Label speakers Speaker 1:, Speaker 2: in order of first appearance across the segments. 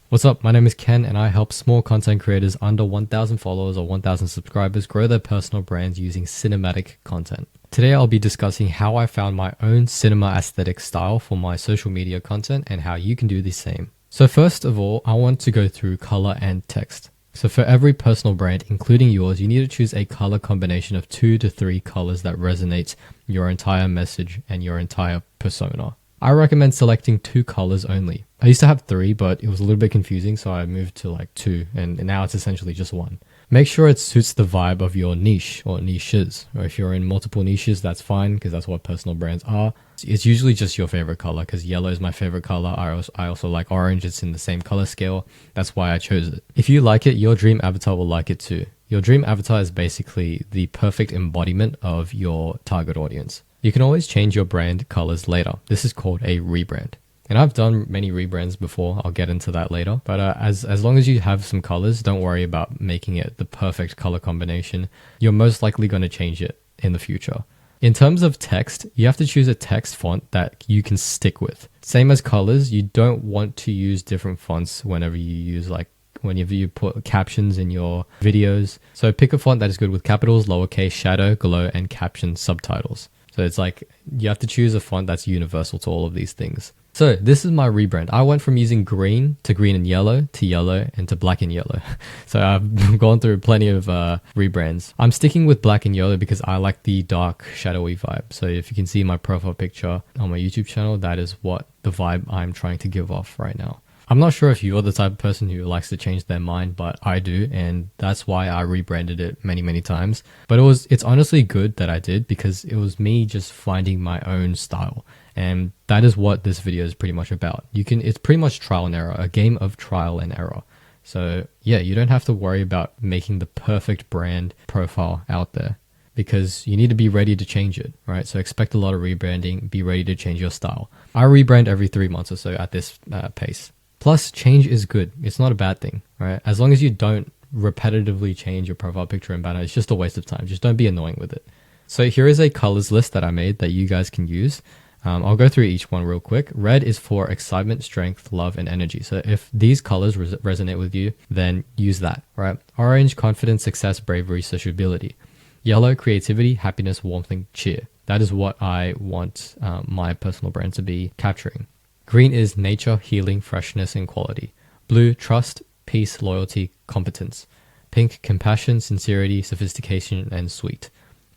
Speaker 1: What's up? My name is Ken and I help small content creators under 1,000 followers or 1,000 subscribers grow their personal brands using cinematic content. Today I'll be discussing how I found my own cinema aesthetic style for my social media content and how you can do the same. So first of all, I want to go through color and text. So for every personal brand, including yours, you need to choose a color combination of 2 to 3 colors that resonates your entire message and your entire persona. I recommend selecting 2 colors only. I used to have 3, but it was a little bit confusing, so I moved to like 2, and now it's essentially just 1. Make sure it suits the vibe of your niche or niches, or if you're in multiple niches, that's fine, because that's what personal brands are. It's usually just your favorite color, because yellow is my favorite color. I also like orange. It's in the same color scale. That's why I chose it. If you like it, your dream avatar will like it too. Your dream avatar is basically the perfect embodiment of your target audience. You can always change your brand colors later. This is called a rebrand. And I've done many rebrands before. I'll get into that later. But as long as you have some colors, don't worry about making it the perfect color combination. You're most likely going to change it in the future. In terms of text, you have to choose a text font that you can stick with. Same as colors, you don't want to use different fonts whenever you put captions in your videos. So pick a font that is good with capitals, lowercase, shadow, glow, and caption subtitles. So it's like you have to choose a font that's universal to all of these things. So this is my rebrand. I went from using green to green and yellow to yellow and to black and yellow. So I've gone through plenty of rebrands. I'm sticking with black and yellow because I like the dark shadowy vibe. So if you can see my profile picture on my YouTube channel, that is what the vibe I'm trying to give off right now. I'm not sure if you're the type of person who likes to change their mind, but I do, and that's why I rebranded it many times. But it's honestly good that I did, because it was me just finding my own style. And that is what this video is pretty much about. It's pretty much trial and error, a game of trial and error. So yeah, you don't have to worry about making the perfect brand profile out there, because you need to be ready to change it, right? So expect a lot of rebranding, be ready to change your style. I rebrand every 3 months or so at this pace. Plus, change is good. It's not a bad thing, right? As long as you don't repetitively change your profile picture and banner, it's just a waste of time. Just don't be annoying with it. So here is a colors list that I made that you guys can use. I'll go through each one real quick. Red is for excitement, strength, love, and energy. So if these colors resonate with you, then use that, right? Orange, confidence, success, bravery, sociability. Yellow, creativity, happiness, warmth, and cheer. That is what I want my personal brand to be capturing. Green is nature, healing, freshness, and quality. Blue, trust, peace, loyalty, competence. Pink, compassion, sincerity, sophistication, and sweet.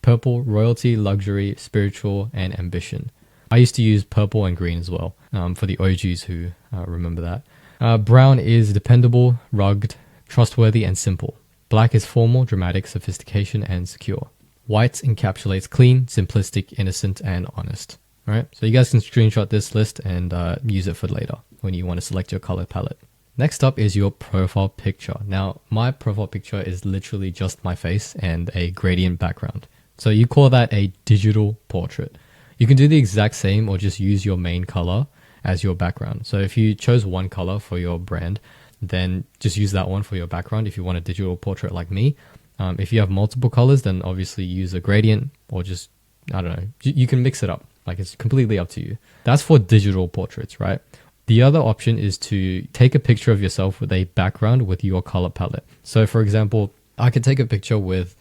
Speaker 1: Purple, royalty, luxury, spiritual, and ambition. I used to use purple and green as well, for the OGs who remember that. Brown is dependable, rugged, trustworthy, and simple. Black is formal, dramatic, sophistication, and secure. White encapsulates clean, simplistic, innocent, and honest. Right, so you guys can screenshot this list and use it for later when you want to select your color palette. Next up is your profile picture. Now, my profile picture is literally just my face and a gradient background. So you call that a digital portrait. You can do the exact same or just use your main color as your background. So if you chose one color for your brand, then just use that one for your background if you want a digital portrait like me. If you have multiple colors, then obviously use a gradient or just, I don't know, you can mix it up. Like, it's completely up to you. That's for digital portraits, right? The other option is to take a picture of yourself with a background with your color palette. So for example, I could take a picture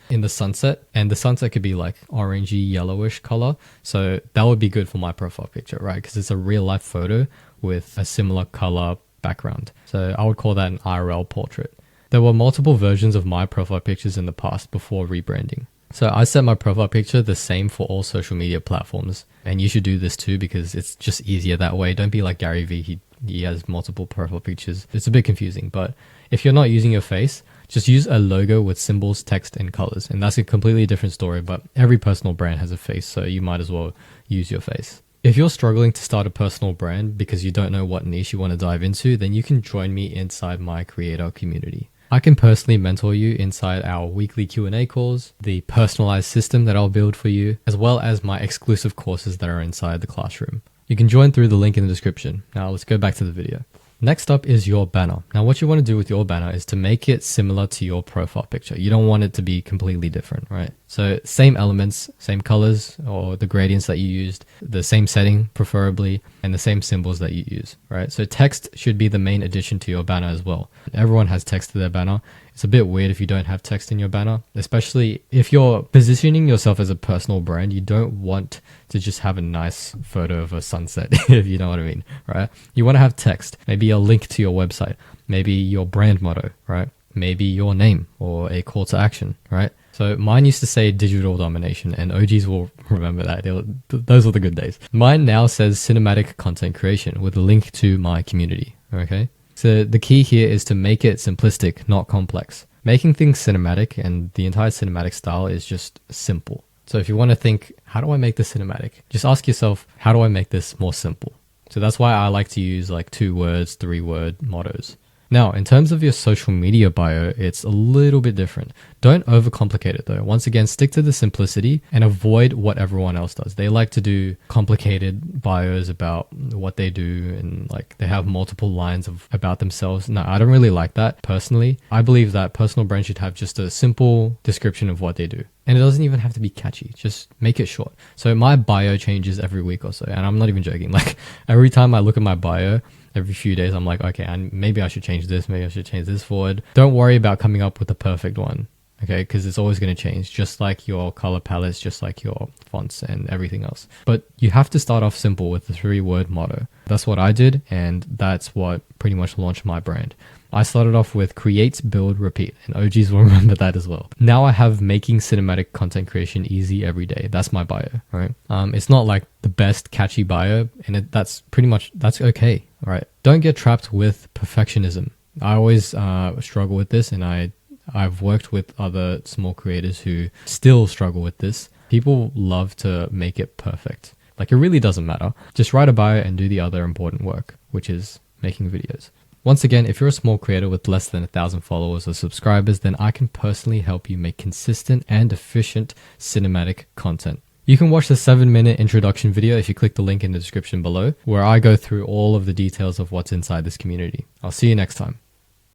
Speaker 1: in the sunset, and the sunset could be like orangey yellowish color. So that would be good for my profile picture, right? Because it's a real life photo with a similar color background. So I would call that an IRL portrait. There were multiple versions of my profile pictures in the past before rebranding. So I set my profile picture the same for all social media platforms, and you should do this too, because it's just easier that way. Don't be like Gary Vee. He has multiple profile pictures. It's a bit confusing, but if you're not using your face, just use a logo with symbols, text, and colors. And that's a completely different story, but every personal brand has a face, so you might as well use your face. If you're struggling to start a personal brand because you don't know what niche you want to dive into, then you can join me inside my creator community. I can personally mentor you inside our weekly Q&A calls, the personalized system that I'll build for you, as well as my exclusive courses that are inside the classroom. You can join through the link in the description. Now let's go back to the video. Next up is your banner. Now what you want to do with your banner is to make it similar to your profile picture. You don't want it to be completely different, right? So same elements, same colors or the gradients that you used, the same setting preferably. and the same symbols that you use, right? So text should be the main addition to your banner as well. Everyone has text to their banner. It's a bit weird if you don't have text in your banner, especially if you're positioning yourself as a personal brand. You don't want to just have a nice photo of a sunset, if you know what I mean, right? You want to have text, maybe a link to your website, maybe your brand motto, right? Maybe your name or a call to action, right? So mine used to say digital domination, and OGs will remember that. Those were the good days. Mine now says cinematic content creation with a link to my community, okay? So the key here is to make it simplistic, not complex. Making things cinematic, and the entire cinematic style is just simple. So if you want to think, how do I make this cinematic? Just ask yourself, how do I make this more simple? So that's why I like to use like 2 words, 3 word mottos. Now, in terms of your social media bio, it's a little bit different. Don't overcomplicate it though. Once again, stick to the simplicity and avoid what everyone else does. They like to do complicated bios about what they do, and like they have multiple lines about themselves. No, I don't really like that personally. I believe that personal brands should have just a simple description of what they do. And it doesn't even have to be catchy. Just make it short. So my bio changes every week or so, and I'm not even joking. Like every time I look at my bio, every few days, I'm like, okay, and maybe I should change this. Maybe I should change this forward. Don't worry about coming up with the perfect one, okay? Because it's always going to change, just like your color palettes, just like your fonts and everything else. But you have to start off simple with the 3-word motto. That's what I did, and that's what pretty much launched my brand. I started off with create, build, repeat, and OGs will remember that as well. Now I have making cinematic content creation easy every day. That's my bio, right? It's not like the best catchy bio, and that's okay, right? Don't get trapped with perfectionism. I always struggle with this, and I've worked with other small creators who still struggle with this. People love to make it perfect. Like it really doesn't matter. Just write a bio and do the other important work, which is making videos. Once again, if you're a small creator with less than 1,000 followers or subscribers, then I can personally help you make consistent and efficient cinematic content. You can watch the 7-minute introduction video if you click the link in the description below, where I go through all of the details of what's inside this community. I'll see you next time.